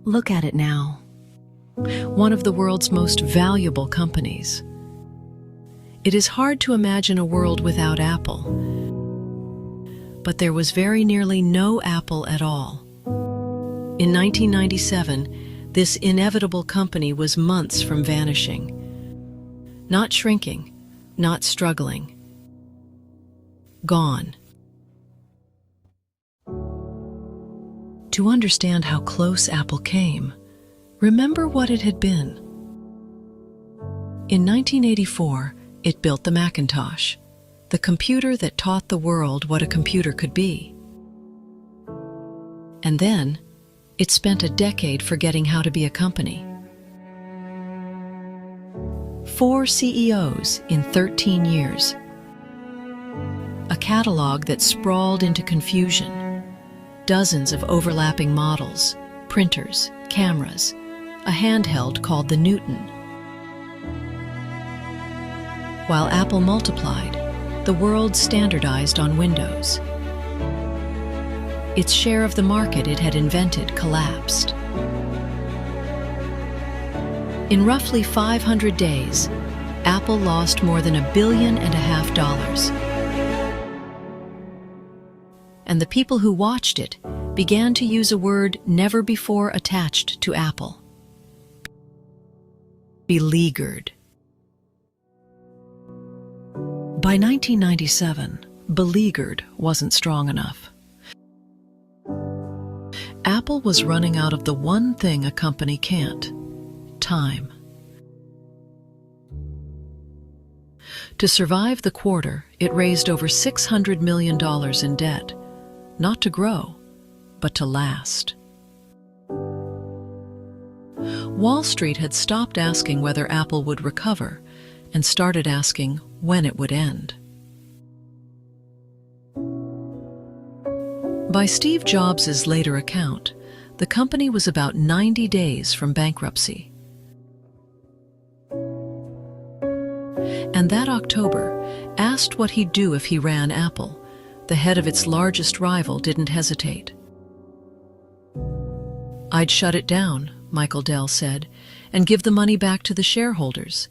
Look at it now. One of the world's most valuable companies. It is hard to imagine a world without Apple. But there was very nearly no Apple at all. In 1997, this inevitable company was months from vanishing. Not shrinking, not struggling. Gone. To understand how close Apple came, remember what it had been. In 1984, it built the Macintosh, the computer that taught the world what a computer could be. And then, it spent a decade forgetting how to be a company. 4 CEOs in 13 years. A catalog that sprawled into confusion. Dozens of overlapping models, printers, cameras, a handheld called the Newton. While Apple multiplied, the world standardized on Windows. Its share of the market it had invented collapsed. In roughly 500 days, Apple lost more than $1.5 billion. And the people who watched it began to use a word never before attached to Apple. Beleaguered. By 1997, beleaguered wasn't strong enough. Apple was running out of the one thing a company can't: time. To survive the quarter, it raised over $600 million in debt. Not to grow, but to last. Wall Street had stopped asking whether Apple would recover and started asking when it would end. By Steve Jobs' later account, the company was about 90 days from bankruptcy. And that October, asked what he'd do if he ran Apple, the head of its largest rival didn't hesitate. "I'd shut it down," Michael Dell said, "and give the money back to the shareholders."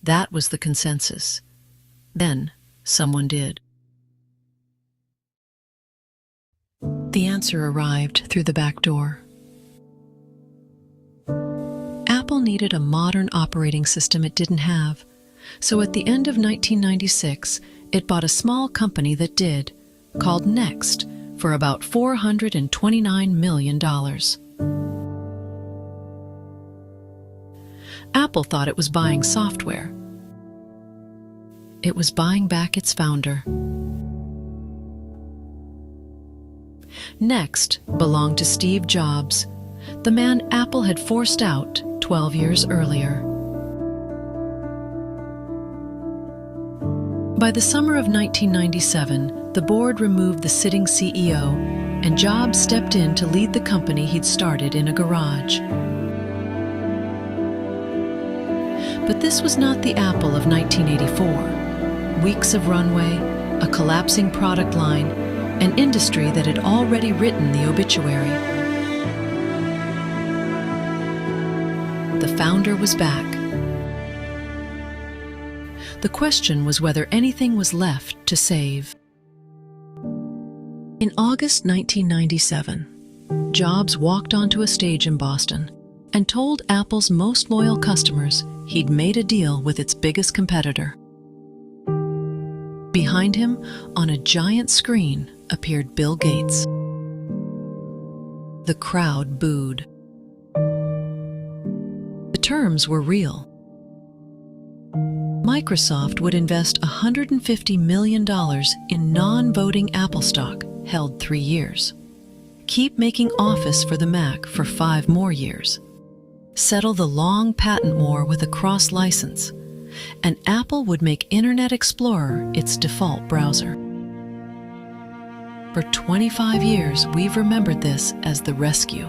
That was the consensus. Then someone did. The answer arrived through the back door. Apple needed a modern operating system it didn't have. So at the end of 1996, it bought a small company that did, called Next, for about $429 million. Apple thought it was buying software. It was buying back its founder. Next belonged to Steve Jobs, the man Apple had forced out 12 years earlier. By the summer of 1997, the board removed the sitting CEO, and Jobs stepped in to lead the company he'd started in a garage. But this was not the Apple of 1984. Weeks of runway, a collapsing product line, an industry that had already written the obituary. The founder was back. The question was whether anything was left to save. In August 1997, Jobs walked onto a stage in Boston and told Apple's most loyal customers he'd made a deal with its biggest competitor. Behind him, on a giant screen, appeared Bill Gates. The crowd booed. The terms were real. Microsoft would invest $150 million in non-voting Apple stock held 3 years. Keep making Office for the Mac for 5 more years. Settle the long patent war with a cross-license, and Apple would make Internet Explorer its default browser. For 25 years, we've remembered this as the rescue.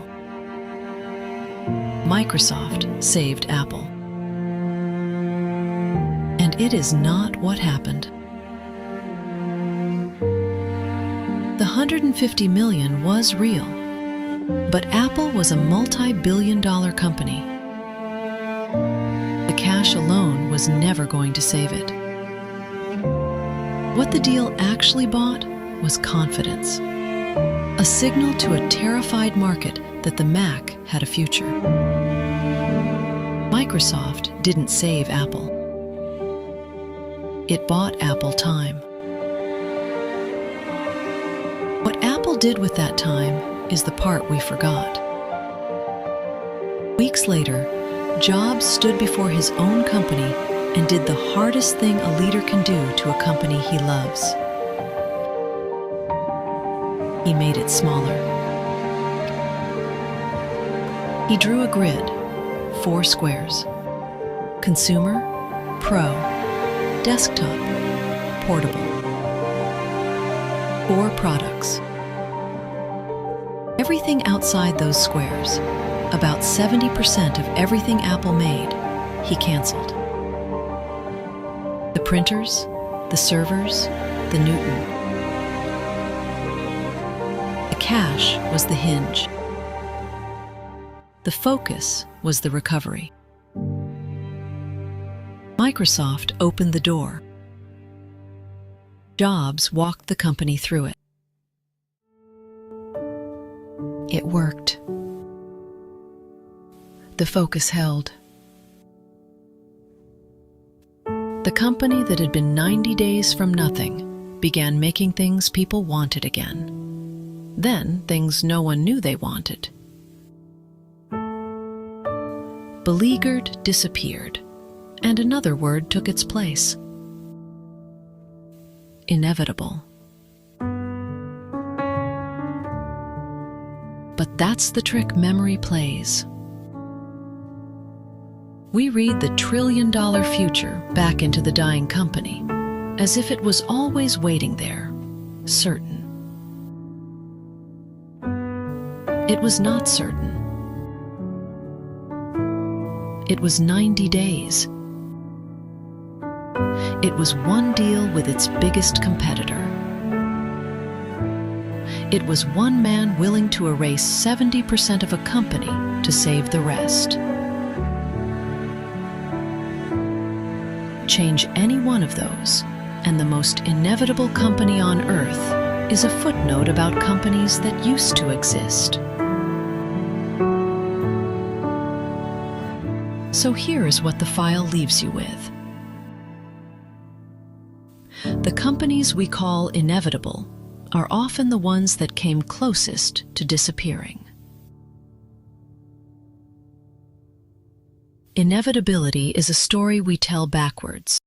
Microsoft saved Apple. And it is not what happened. The 150 million was real, but Apple was a multi-billion-dollar company. The cash alone was never going to save it. What the deal actually bought was confidence, a signal to a terrified market that the Mac had a future. Microsoft didn't save Apple. It bought Apple time. What Apple did with that time is the part we forgot. Weeks later, Jobs stood before his own company and did the hardest thing a leader can do to a company he loves. He made it smaller. He drew a grid, 4 squares: consumer, pro, desktop, portable. 4 products. Everything outside those squares, about 70% of everything Apple made, he canceled. The printers, the servers, the Newton. The cash was the hinge. The focus was the recovery. Microsoft opened the door. Jobs walked the company through it. It worked. The focus held. The company that had been 90 days from nothing began making things people wanted again. Then things no one knew they wanted. Beleaguered disappeared, and another word took its place. Inevitable. But that's the trick memory plays. We read the trillion-dollar future back into the dying company, as if it was always waiting there, certain. It was not certain. It was 90 days. It was one deal with its biggest competitor. It was one man willing to erase 70% of a company to save the rest. Change any one of those, and the most inevitable company on earth is a footnote about companies that used to exist. So here is what the file leaves you with. The companies we call inevitable are often the ones that came closest to disappearing. Inevitability is a story we tell backwards.